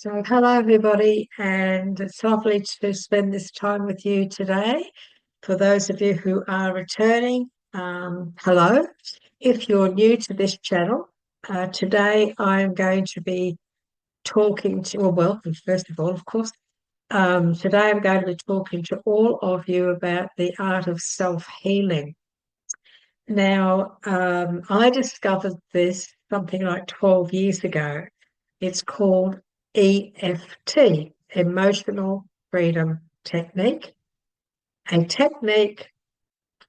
So, hello everybody, and it's lovely to spend this time with you today. For those of you who are returning, hello. If you're new to this channel, today I'm going to be talking to, well, welcome, first of all, of course. Today I'm going to be talking to all of you about the art of self-healing. Now, I discovered this something like 12 years ago. It's called E.F.T, Emotional Freedom Technique, a technique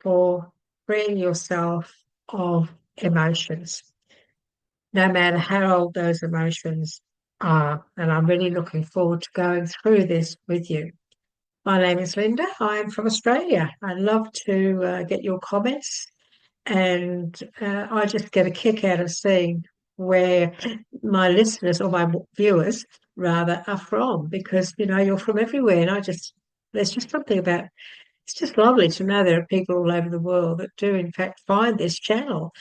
for freeing yourself of emotions, no matter how old those emotions are. And I'm really looking forward to going through this with you. My name is Linda. I am from Australia. I'd love to get your comments, and I just get a kick out of seeing where my listeners or my viewers rather are from, because you're from everywhere, and there's just something about it's just lovely to know there are people all over the world that do in fact find this channel,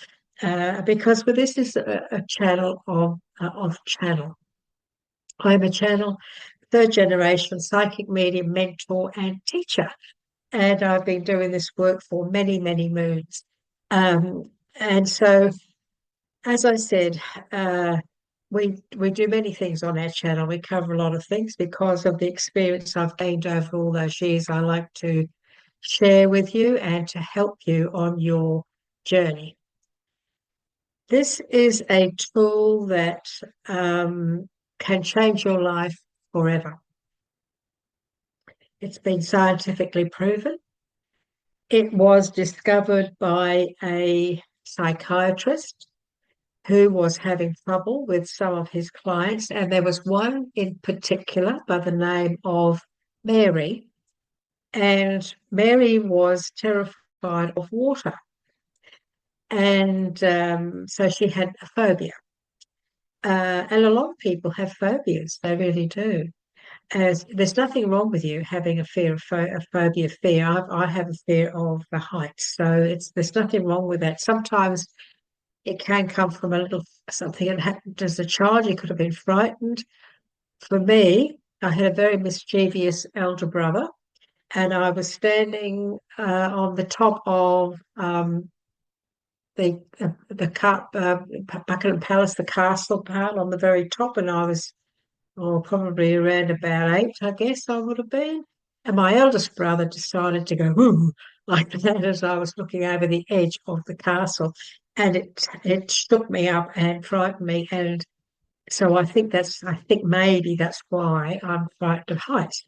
because this is a channel of channel. I'm a channel, third generation psychic medium, mentor, and teacher, and I've been doing this work for many, many moons. And so, as I said, we do many things on our channel. We cover a lot of things because of the experience I've gained over all those years. I like to share with you and to help you on your journey. This is a tool that can change your life forever. It's been scientifically proven. It was discovered by a psychiatrist who was having trouble with some of his clients, and there was one in particular by the name of Mary, and Mary was terrified of water, and so she had a phobia. And a lot of people have phobias, they really do. As there's nothing wrong with you having a phobia fear. I have a fear of the heights, so there's nothing wrong with that. Sometimes it can come from a little something that happened as a child. You could have been frightened. For me, I had a very mischievous elder brother, and I was standing on the top of Buckingham Palace, the castle part on the very top, and I was probably around about 8, I guess I would have been. And my eldest brother decided to go whoo like that as I was looking over the edge of the castle, and it shook me up and frightened me. And so I think maybe that's why I'm frightened of heights.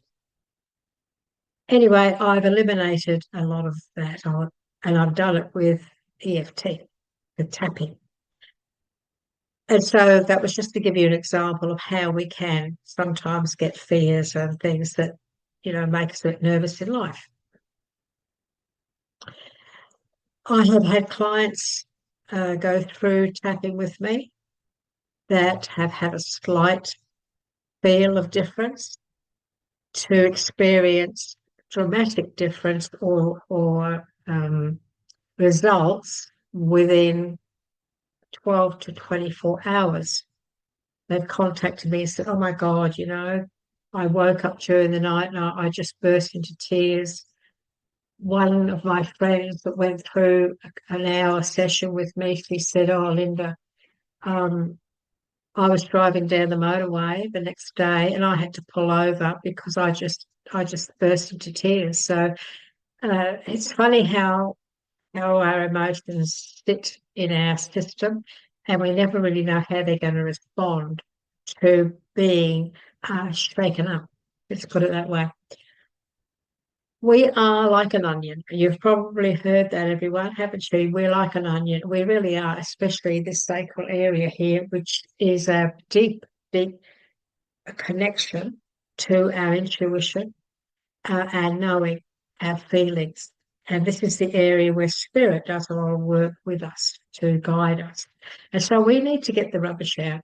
Anyway, I've eliminated a lot of that, and I've done it with EFT, with tapping. And so that was just to give you an example of how we can sometimes get fears and things that, make us a bit nervous in life. I have had clients go through tapping with me that have had a slight feel of difference, to experience dramatic difference or results within 12 to 24 hours. They've contacted me and said, oh my God, I woke up during the night and I just burst into tears. One of my friends that went through an hour session with me, she said, oh, Linda, I was driving down the motorway the next day and I had to pull over because I just burst into tears. So it's funny how our emotions sit in our system, and we never really know how they're going to respond to being shaken up. Let's put it that way. We are like an onion. You've probably heard that, everyone, haven't you? We're like an onion. We really are, especially this sacral area here, which is a deep, deep connection to our intuition, our knowing, our feelings. And this is the area where spirit does a lot of work with us to guide us. And so we need to get the rubbish out.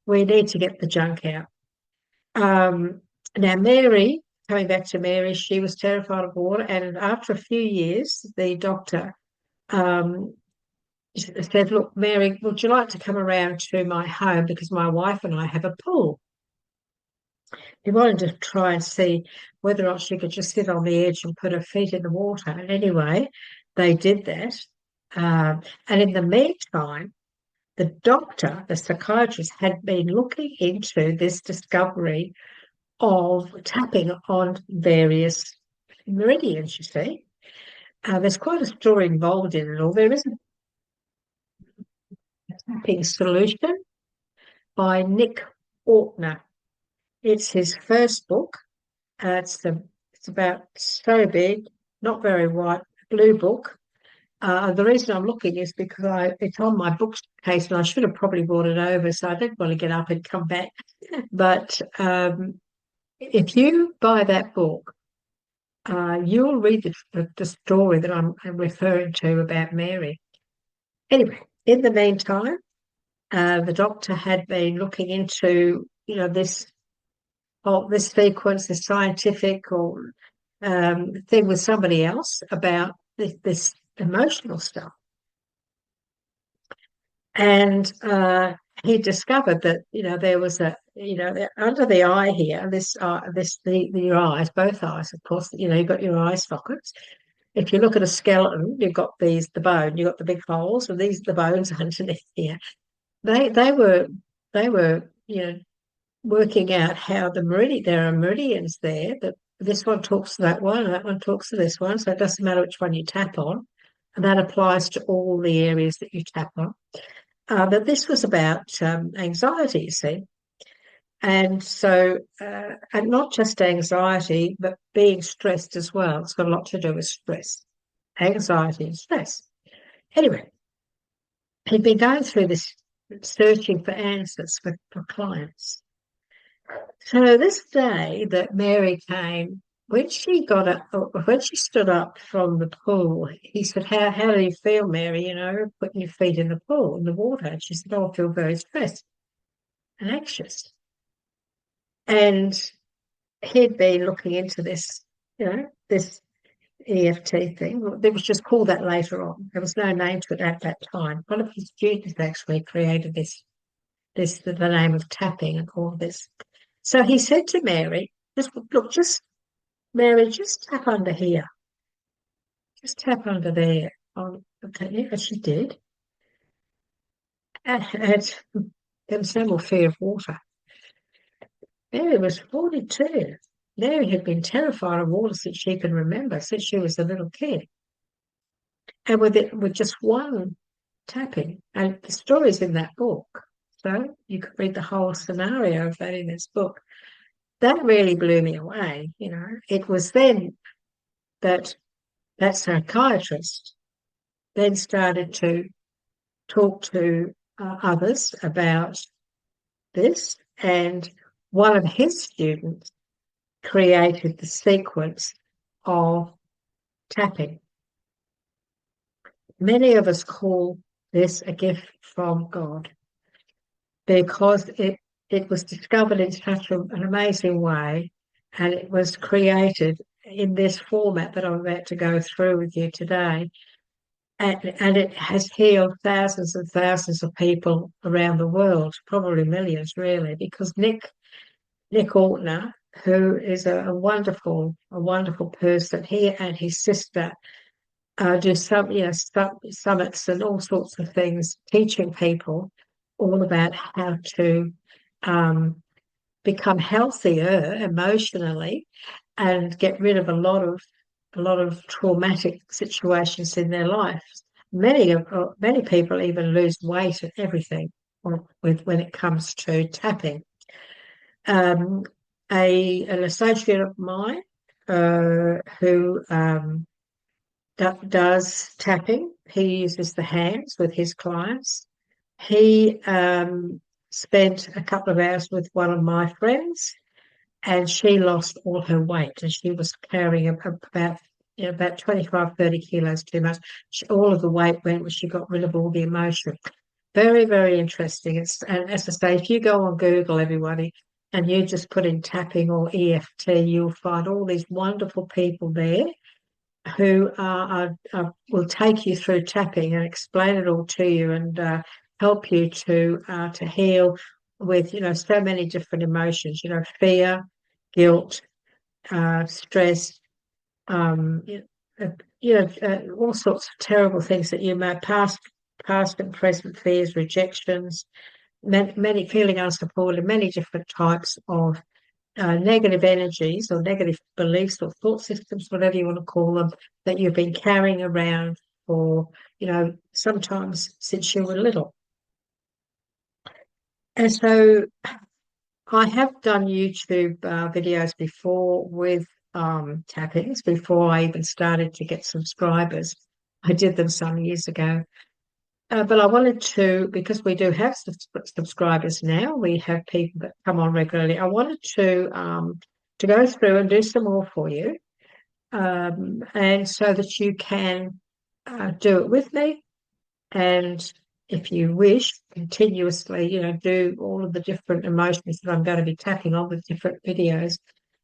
We need to get the junk out. Now, Mary, coming back to Mary, she was terrified of water. And after a few years, the doctor said, look, Mary, would you like to come around to my home? Because my wife and I have a pool. He wanted to try and see whether or not she could just sit on the edge and put her feet in the water. And anyway, they did that. And in the meantime, the doctor, the psychiatrist, had been looking into this discovery of tapping on various meridians, you see. There's quite a story involved in it all. There is a tapping solution by Nick Ortner. It's his first book. It's about so big, not very wide, blue book. The reason I'm looking is because it's on my bookcase and I should have probably brought it over, so I didn't want to get up and come back. But if you buy that book, you'll read the story that I'm referring to about Mary. Anyway, in the meantime, the doctor had been looking into, this sequence, this scientific or thing with somebody else about this emotional stuff. And he discovered that, there was under the eye here, your eyes, both eyes, of course, you've got your eye sockets. If you look at a skeleton, you've got the bone, you've got the big holes, and these are the bones underneath here. They were, working out how there are meridians there, that this one talks to that one, and that one talks to this one, so it doesn't matter which one you tap on, and that applies to all the areas that you tap on. But this was about anxiety, you see. And so, and not just anxiety, but being stressed as well. It's got a lot to do with stress, anxiety and stress. Anyway, he'd been going through this, searching for answers for clients. So this day that Mary came, when she stood up from the pool, he said, how do you feel, Mary, putting your feet in the pool, in the water? And she said, oh, I feel very stressed and anxious. And he'd been looking into this, this E.F.T thing. It was just called that later on. There was no name to it at that time. One of his students actually created the name of tapping and all this. So he said to Mary, Mary, just tap under here. Just tap under there. Okay, and she did. And there was no more fear of water. Mary was 42. Mary had been terrified of water since she can remember, since she was a little kid. And with just one tapping, and the story's in that book, so you could read the whole scenario of that in this book. That really blew me away. It was then that psychiatrist then started to talk to others about this, and one of his students created the sequence of tapping. Many of us call this a gift from God because it was discovered in such an amazing way, and it was created in this format that I'm about to go through with you today. And it has healed thousands and thousands of people around the world, probably millions, really, because Nick Ortner, who is a wonderful person, he and his sister do summits and all sorts of things, teaching people all about how to become healthier emotionally and get rid of a lot of traumatic situations in their lives. Many people even lose weight and everything when it comes to tapping. An associate of mine who does tapping, he uses the hands with his clients. He spent a couple of hours with one of my friends, and she lost all her weight, and she was carrying about 25, 30 kilos too much. All of the weight went when she got rid of all the emotion. Very, very interesting. And as I say, if you go on Google, everybody, and you just put in tapping or E.F.T, you'll find all these wonderful people there who will take you through tapping and explain it all to you and help you to heal with so many different emotions. Fear, guilt, stress, all sorts of terrible things that you may past and present fears, rejections, many feeling unsupported, many different types of negative energies or negative beliefs or thought systems, whatever you want to call them, that you've been carrying around for, sometimes since you were little. And so I have done YouTube videos before with tappings before I even started to get subscribers. I did them some years ago. But I wanted to, because we do have subscribers now, we have people that come on regularly. I wanted to go through and do some more for you, and so that you can do it with me, and if you wish, continuously, do all of the different emotions that I'm going to be tapping on with different videos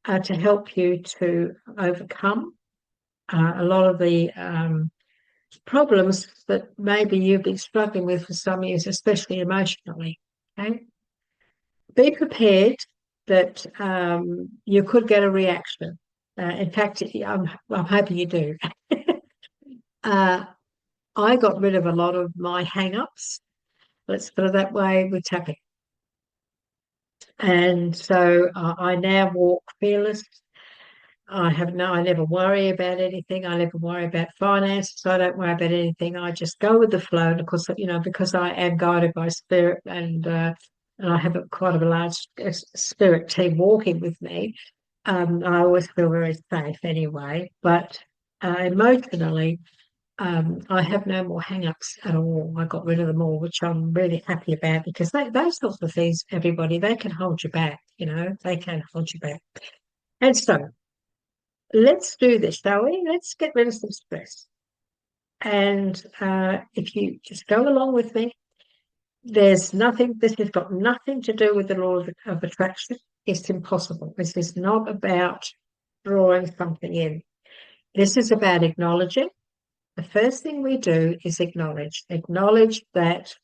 to help you to overcome a lot of the problems that maybe you've been struggling with for some years, especially emotionally. Okay, be prepared that you could get a reaction. In fact, I'm hoping you do. I got rid of a lot of my hang-ups, let's put it that way, with tapping. And so I now walk fearless. I never worry about anything. I never worry about finances. I don't worry about anything. I just go with the flow. And of course, because I am guided by spirit and I have quite a large spirit team walking with me, I always feel very safe anyway. But emotionally, I have no more hang-ups at all. I got rid of them all, which I'm really happy about, because those sorts of things, everybody, they can hold you back, they can hold you back. And so let's do this, shall we? Let's get rid of some stress. And if you just go along with me, this has got nothing to do with the law of attraction. It's impossible. This is not about drawing something in. This is about acknowledging. The first thing we do is acknowledge that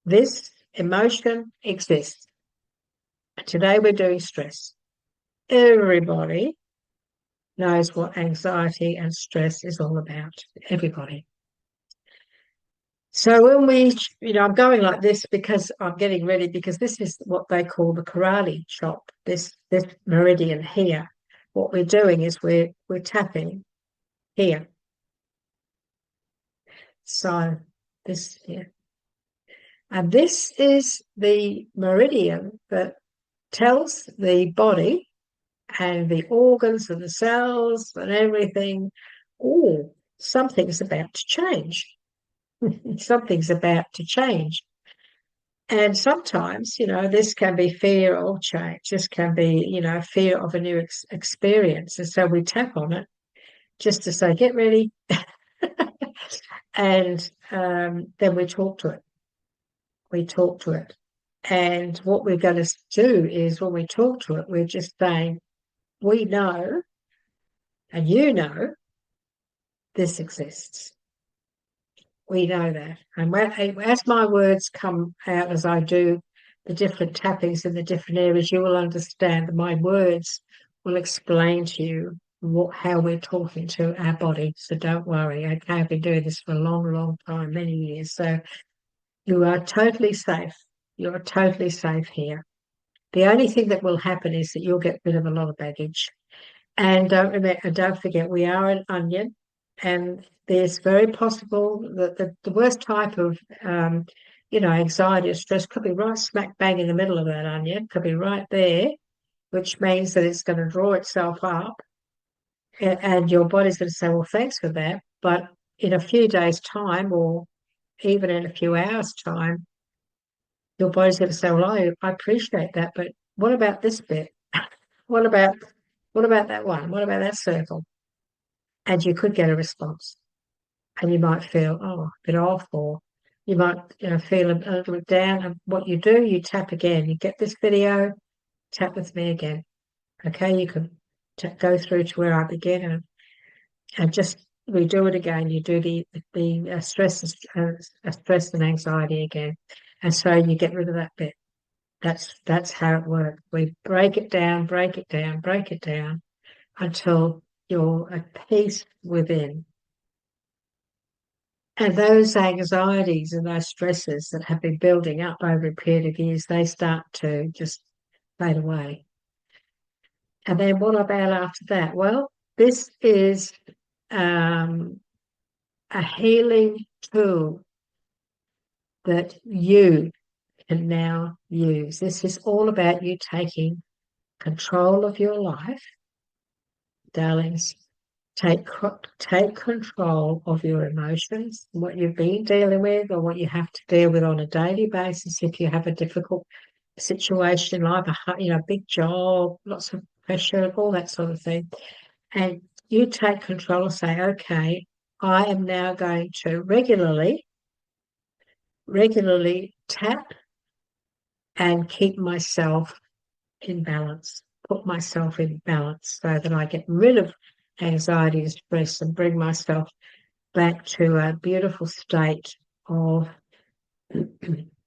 this emotion exists. Today we're doing stress. Everybody knows what anxiety and stress is all about. Everybody. So when I'm going like this because I'm getting ready, because this is what they call the karate chop, this meridian here. What we're doing is we're tapping here. So this here. And this is the meridian that tells the body and the organs and the cells and everything, oh, something's about to change. Something's about to change. And sometimes, this can be fear of change. This can be, fear of a new experience. And so we tap on it just to say, get ready. And then we talk to it. We talk to it. And what we're going to do is when we talk to it, we're just saying, we know, and you know, this exists. We know that. And as my words come out, as I do the different tappings in the different areas, you will understand that my words will explain to you how we're talking to our body. So don't worry. Okay, I've been doing this for a long, long time, many years. So you are totally safe. You're totally safe here. The only thing that will happen is that you'll get rid of a lot of baggage. And don't forget, we are an onion, and there's very possible that the worst type of, anxiety or stress could be right smack bang in the middle of that onion, could be right there, which means that it's going to draw itself up, and your body's going to say, well, thanks for that. But in a few days' time, or even in a few hours' time, your body's going to say, well, I appreciate that, but what about this bit? What about that one? What about that circle? And you could get a response. And you might feel, a bit off, or you might feel a little bit down. And what you do, you tap again. You get this video, tap with me again. Okay, you can go through to where I begin and just redo it again. You do the stress and anxiety again. And so you get rid of that bit. That's how it works. We break it down, break it down, break it down until you're at peace within. And those anxieties and those stresses that have been building up over a period of years, they start to just fade away. And then what about after that? Well, this is a healing tool that you can now use. This is all about you taking control of your life, darlings. Take control of your emotions, what you've been dealing with or what you have to deal with on a daily basis. If you have a difficult situation in life, a big job, lots of pressure, all that sort of thing, and you take control and say, okay, I am now going to regularly tap and keep myself in balance, put myself in balance so that I get rid of anxiety and stress and bring myself back to a beautiful state of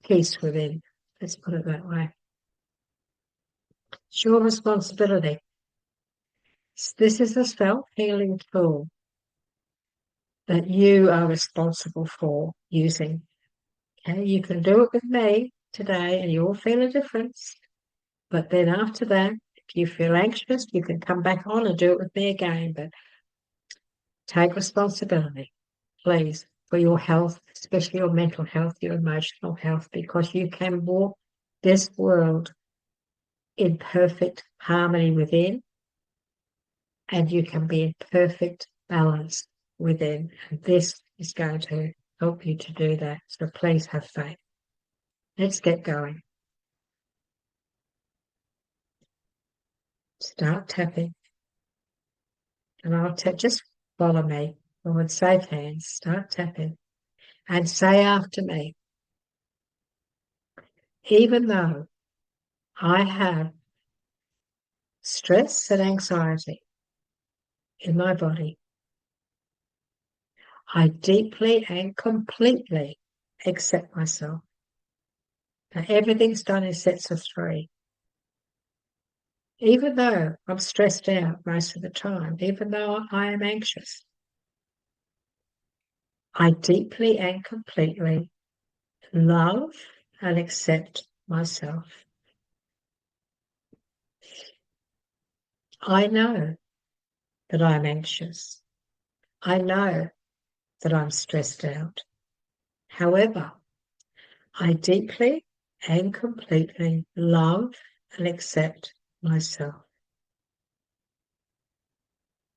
peace within. Let's put it that way. It's your responsibility. This is a self-healing tool that you are responsible for using. Okay, you can do it with me today and you'll feel a difference. But then after that, if you feel anxious, you can come back on and do it with me again. But take responsibility, please, for your health, especially your mental health, your emotional health, because you can walk this world in perfect harmony within, and you can be in perfect balance within. And this is going to help you to do that. So please have faith. Let's get going. Start tapping. And I'll just follow me. Forward, safe hands. Start tapping. And say after me, even though I have stress and anxiety in my body, I deeply and completely accept myself. Now, everything's done in sets of three. Even though I'm stressed out most of the time, even though I am anxious, I deeply and completely love and accept myself. I know that I'm anxious. I know that I'm stressed out. However, I deeply and completely love and accept myself.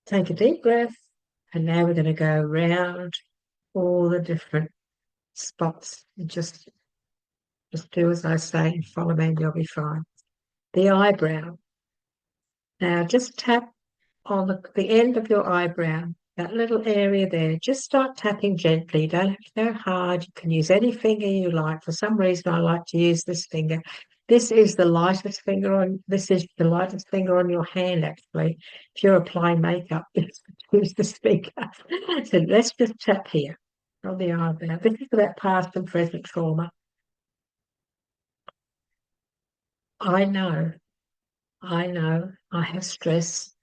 Take a deep breath, and now we're going to go around all the different spots and just do as I say and follow me and you'll be fine. The eyebrow. Now just tap on the end of your eyebrow, that little area there. Just start tapping gently. You don't have to go hard. You can use any finger you like. For some reason, I like to use this finger. This is the lightest finger on your hand, actually. If you're applying makeup, use this finger. So let's just tap here on the eyebrow. This is about past and present trauma. I know I have stress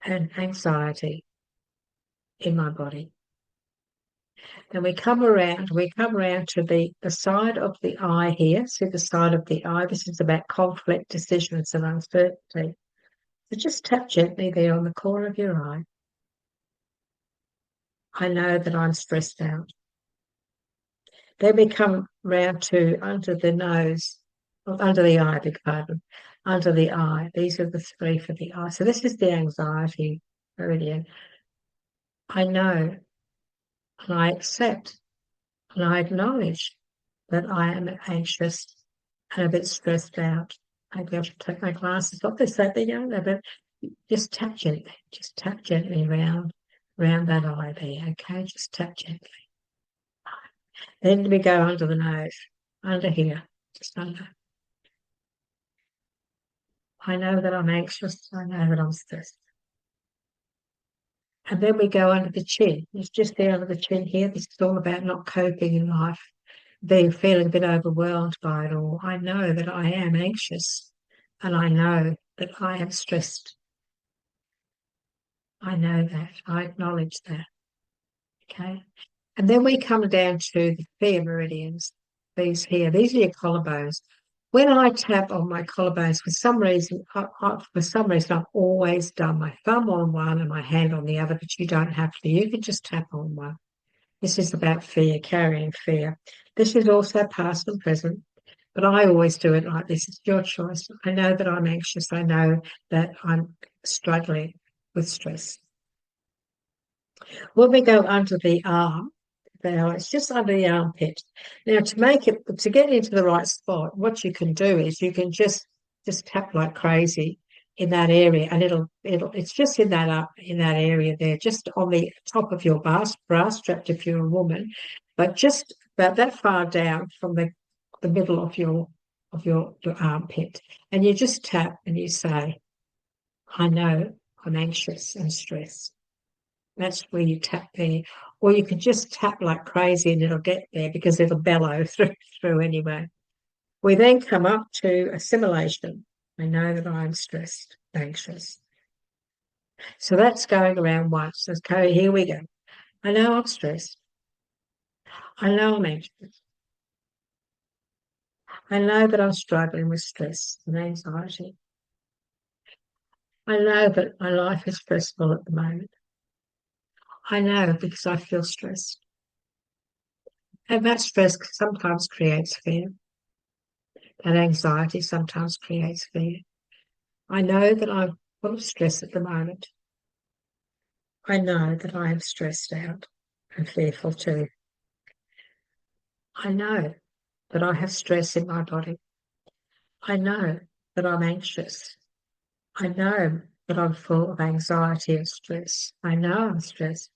and anxiety in my body. Then we come around to the side of the eye here. See the side of the eye? This is about conflict, decisions, and uncertainty. So just tap gently there on the corner of your eye. I know that I'm stressed out. Then we come round to under the nose, under the eye, beg pardon, under the eye. These are the three for the eye. So this is the anxiety meridian. I know and I accept and I acknowledge that I am anxious and a bit stressed out. Maybe I should take my glasses off. They say they don't know, but just tap gently around that eye there, okay? Just tap gently. Then we go under the nose, under here, just under. I know that I'm anxious. I know that I'm stressed. And then we go under the chin. It's just there under the chin here. This is all about not coping in life being feeling a bit overwhelmed by it all. I know that I am anxious and I know that I am stressed. I know that. I acknowledge that. Okay. And then we come down to the fear meridians. These here, these are your collarbones. When I tap on my collarbones, for some reason, I've always done my thumb on one and my hand on the other, but you don't have to. You can just tap on one. This is about fear, carrying fear. This is also past and present, but I always do it like this. It's your choice. I know that I'm anxious. I know that I'm struggling with stress. When we go under the arm, now it's just under the armpit. Now to get into the right spot, what you can do is you can just tap like crazy in that area, and it's just in that area there, just on the top of your bra strap if you're a woman, but just about that far down from the middle of your armpit, and you just tap and you say, "I know I'm anxious and stressed." That's where you tap there. Or you can just tap like crazy and it'll get there because it'll bellow through anyway. We then come up to assimilation. I know that I'm stressed, anxious. So that's going around once. Okay, here we go. I know I'm stressed. I know I'm anxious. I know that I'm struggling with stress and anxiety. I know that my life is stressful at the moment. I know because I feel stressed. And that stress sometimes creates fear. That anxiety sometimes creates fear. I know that I'm full of stress at the moment. I know that I am stressed out and fearful too. I know that I have stress in my body. I know that I'm anxious. I know that I'm full of anxiety and stress. I know I'm stressed.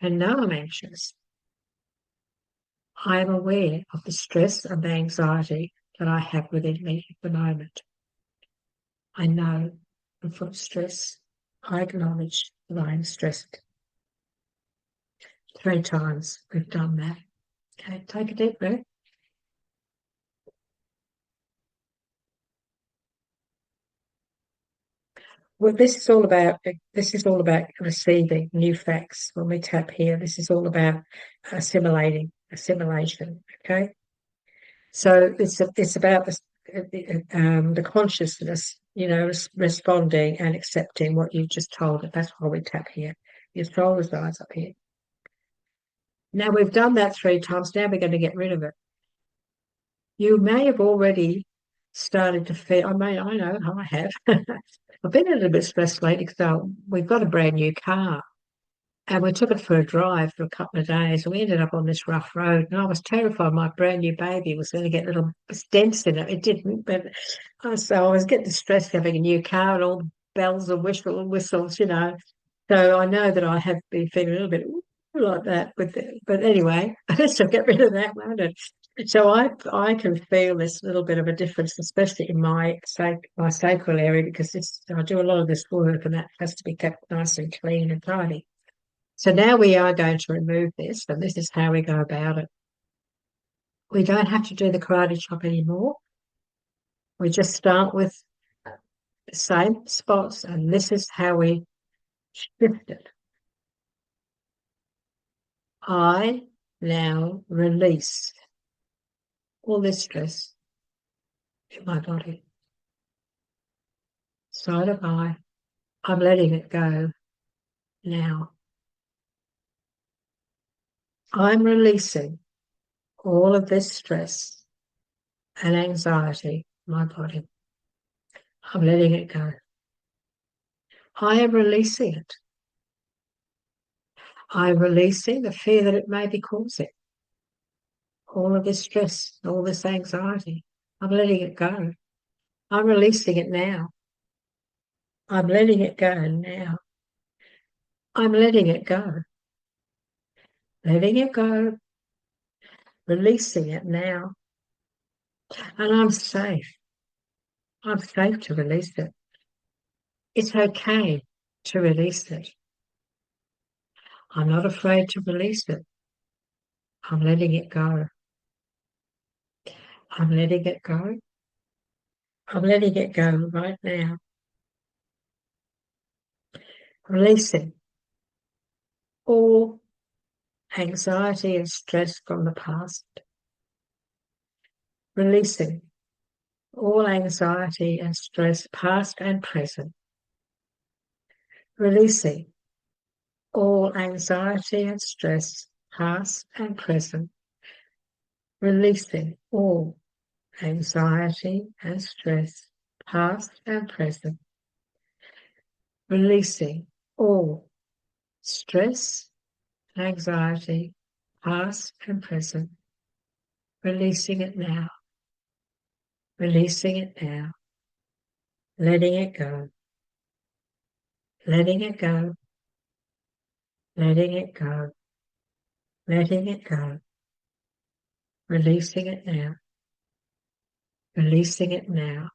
I know I'm anxious. I am aware of the stress and the anxiety that I have within me at the moment. I know I'm full of stress. I acknowledge that I am stressed. 3 times we've done that. Okay, take a deep breath. Well, this is all about receiving new facts. When we tap here, this is all about assimilation. Okay, so it's about the consciousness, responding and accepting what you just told it. That's why we tap here. Your shoulders rise up here. Now we've done that 3 times. Now we're going to get rid of it. You may have already started to feel. I know I have. I've been a little bit stressed lately because we've got a brand new car and we took it for a drive for a couple of days and we ended up on this rough road and I was terrified my brand new baby was going to get little dents in it. It didn't, but so I was getting stressed having a new car and all the bells and whistles. So I know that I have been feeling a little bit like that with it. But anyway, so get rid of that one. So I can feel this little bit of a difference, especially in my sacral area, because I do a lot of this work and that has to be kept nice and clean and tidy. So now we are going to remove this, and this is how we go about it. We don't have to do the karate chop anymore. We just start with the same spots, and this is how we shift it. I now release all this stress in my body. So do I. I'm letting it go now. I'm releasing all of this stress and anxiety in my body. I'm letting it go. I am releasing it. I'm releasing the fear that it may be causing. All of this stress, all this anxiety. I'm letting it go. I'm releasing it now. I'm letting it go now. I'm letting it go. Letting it go. Releasing it now. And I'm safe. I'm safe to release it. It's okay to release it. I'm not afraid to release it. I'm letting it go. I'm letting it go. I'm letting it go right now. Releasing all anxiety and stress from the past. Releasing all anxiety and stress, past and present. Releasing all anxiety and stress, past and present. Releasing all anxiety and stress, past and present. Releasing all stress, anxiety, past and present. Releasing it now. Releasing it now. Letting it go. Letting it go. Letting it go. Letting it go. Releasing it now. Releasing it now.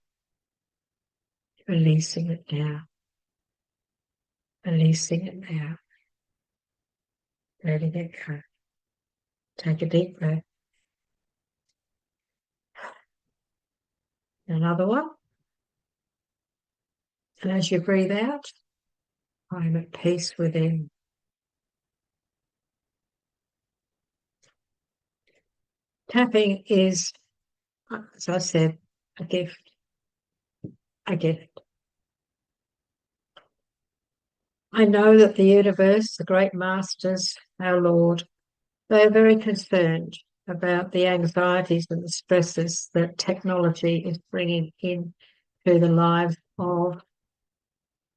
Releasing it now. Releasing it now. Letting it go. Take a deep breath. Another one. And as you breathe out, I'm at peace within. Tapping is, as I said, a gift. A gift. I know that the universe, the great masters, our Lord, they are very concerned about the anxieties and the stresses that technology is bringing in to the lives of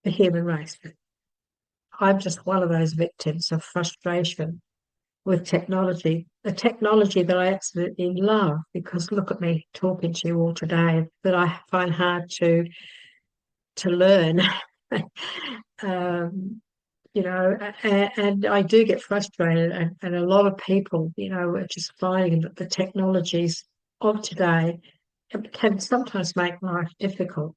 the human race. I'm just one of those victims of frustration with technology, the technology that I absolutely love, because look at me talking to you all today, that I find hard to learn. And I do get frustrated, and a lot of people, are just finding that the technologies of today can sometimes make life difficult.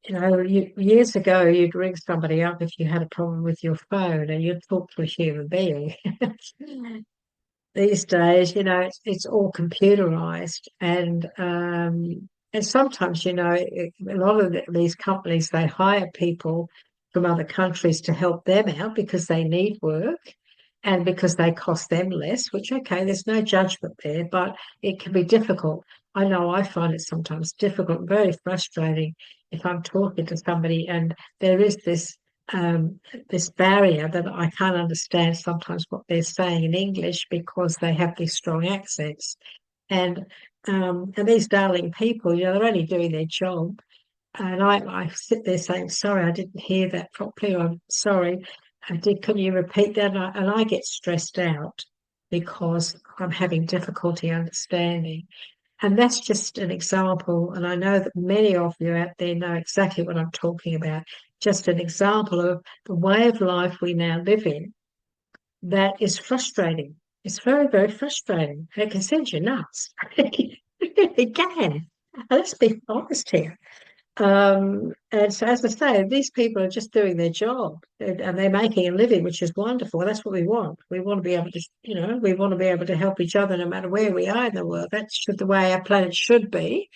Years ago, you'd ring somebody up if you had a problem with your phone, and you'd talk to a human being. These days, it's all computerized, and sometimes, a lot of these companies, they hire people from other countries to help them out because they need work and because they cost them less, which, okay, there's no judgment there, but it can be difficult. I know I find it sometimes difficult, very frustrating if I'm talking to somebody and there is this barrier that I can't understand sometimes what they're saying in English because they have these strong accents. And these darling people, they're only doing their job. And I sit there saying, sorry, I didn't hear that properly. I'm sorry. Can you repeat that? And I get stressed out because I'm having difficulty understanding. And that's just an example. And I know that many of you out there know exactly what I'm talking about. Just an example of the way of life we now live in that is frustrating. It's very, very frustrating. It can send you nuts. It can. Let's be honest here. And so, as I say, these people are just doing their job and they're making a living, which is wonderful. That's what we want. We want to be able to, we want to be able to help each other no matter where we are in the world. That's the way our planet should be.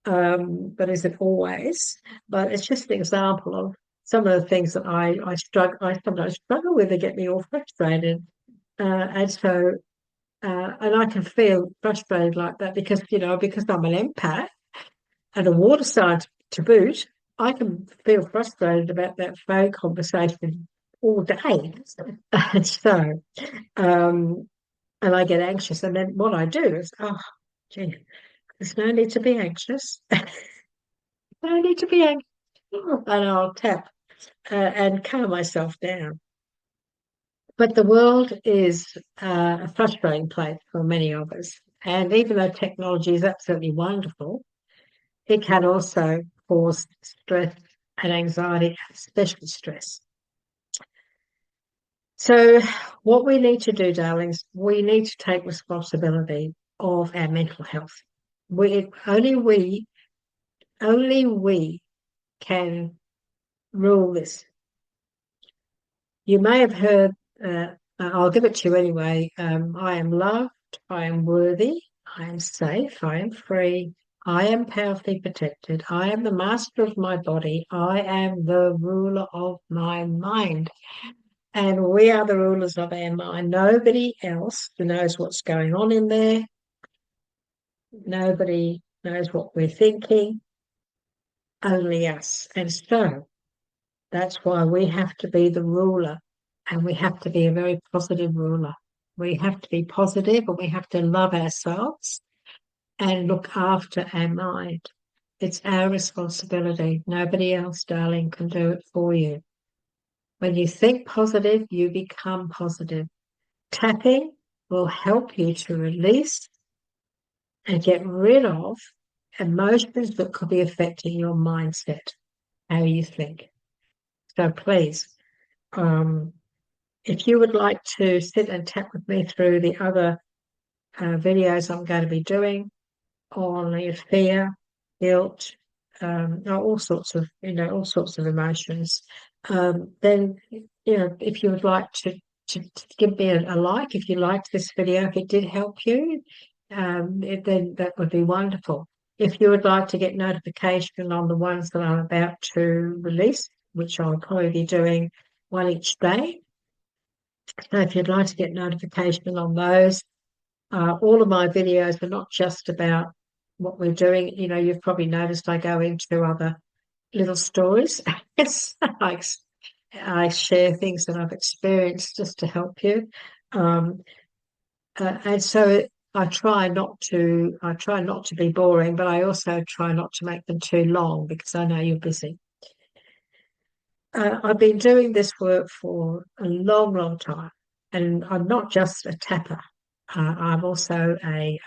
But is it always? But it's just an example of some of the things that I sometimes struggle with that get me all frustrated. And I can feel frustrated like that because I'm an empath and a water sign to boot, I can feel frustrated about that phone conversation all day. And so, and I get anxious. And then what I do is, oh, gee, there's no need to be anxious. No need to be anxious. And I'll tap and calm myself down. But the world is a frustrating place for many of us. And even though technology is absolutely wonderful, it can also cause stress and anxiety, especially stress. So what we need to do, darlings, we need to take responsibility of our mental health. Only we can rule this. You may have heard, I'll give it to you anyway. I am loved, I am worthy, I am safe. I am free. I am powerfully protected. I am the master of my body. I am the ruler of my mind. And we are the rulers of our mind. Nobody else knows what's going on in there. Nobody knows what we're thinking, only us. And so that's why we have to be the ruler, and we have to be a very positive ruler. We have to be positive, and we have to love ourselves and look after our mind. It's our responsibility. Nobody else, darling, can do it for you. When you think positive, you become positive. Tapping will help you to release and get rid of emotions that could be affecting your mindset, how you think. So please, if you would like to sit and tap with me through the other videos I'm going to be doing on fear, guilt, all sorts of emotions, then if you would like to give me a like, if you liked this video, if it did help you, then that would be wonderful. If you would like to get notification on the ones that I'm about to release, which I'll probably be doing one each day, so if you'd like to get notification on those, all of my videos are not just about what we're doing. You've probably noticed I go into other little stories. Like I share things that I've experienced just to help you. And so I try not to be boring, but I also try not to make them too long because I know you're busy. I've been doing this work for a long, long time, and I'm not just a tapper. I'm also a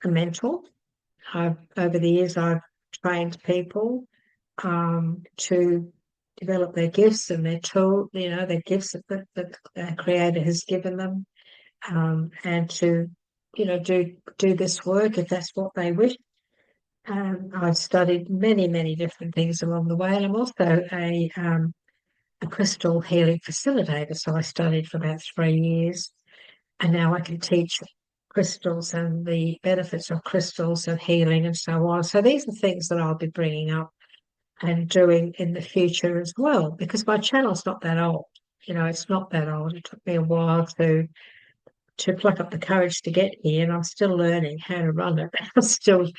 mentor. Over the years, I've trained people to develop their gifts and their their gifts that the Creator has given them, and to do this work if that's what they wish. I've studied many, many different things along the way, and I'm also a crystal healing facilitator. So I studied for about 3 years, and now I can teach crystals and the benefits of crystals and healing and so on. So these are things that I'll be bringing up and doing in the future as well, because my channel's not that old. It's not that old. It took me a while to pluck up the courage to get here, and I'm still learning how to run it. I'm still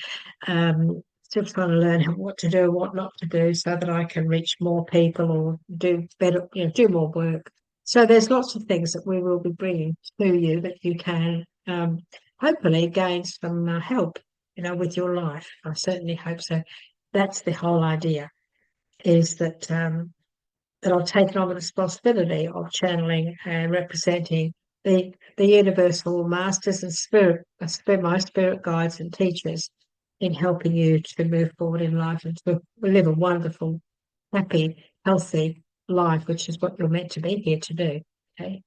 trying to learn what to do and what not to do so that I can reach more people or do better, do more work. So there's lots of things that we will be bringing to you that you can hopefully gain some help, with your life. I certainly hope so. That's the whole idea, is that I've taken on the responsibility of channeling and representing the universal masters and my spirit guides and teachers in helping you to move forward in life and to live a wonderful, happy, healthy life, which is what you're meant to be here to do. Okay.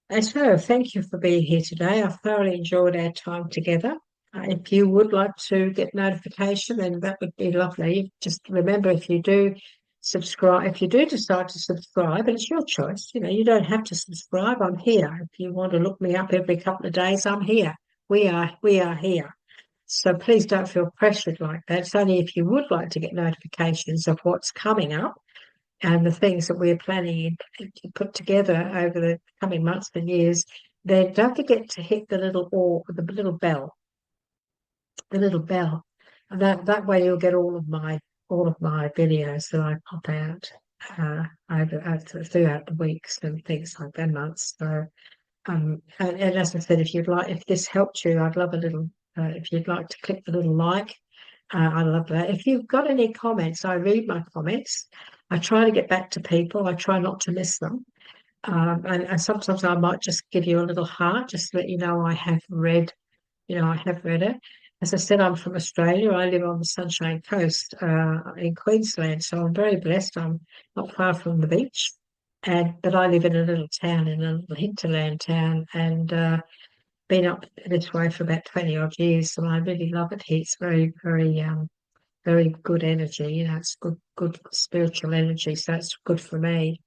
And so thank you for being here today. I thoroughly enjoyed our time together. If you would like to get notification, then that would be lovely. Just remember, if you do decide to subscribe, and it's your choice, you don't have to subscribe. I'm here. If you want to look me up every couple of days, I'm here. We are here. So please don't feel pressured like that. It's only if you would like to get notifications of what's coming up and the things that we're planning to put together over the coming months and years, then don't forget to hit the little bell, and that way you'll get all of my videos that I pop out throughout the weeks and things like that, months. So and as I said, if this helped you, I'd love a little. If you'd like to click the little like, I love that. If you've got any comments, I read my comments. I try to get back to people. I try not to miss them. And sometimes I might just give you a little heart, just to let you know I have read, I have read it. As I said, I'm from Australia. I live on the Sunshine Coast in Queensland, so I'm very blessed. I'm not far from the beach, but I live in a little town, in a little hinterland town, and been up this way for about 20 odd years, and I really love it here. It's very, very, very good energy. It's good spiritual energy, so it's good for me.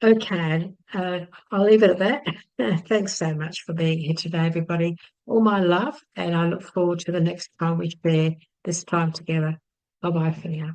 Okay, I'll leave it at that. Thanks so much for being here today, everybody. All my love, and I look forward to the next time we share this time together. Bye bye for now.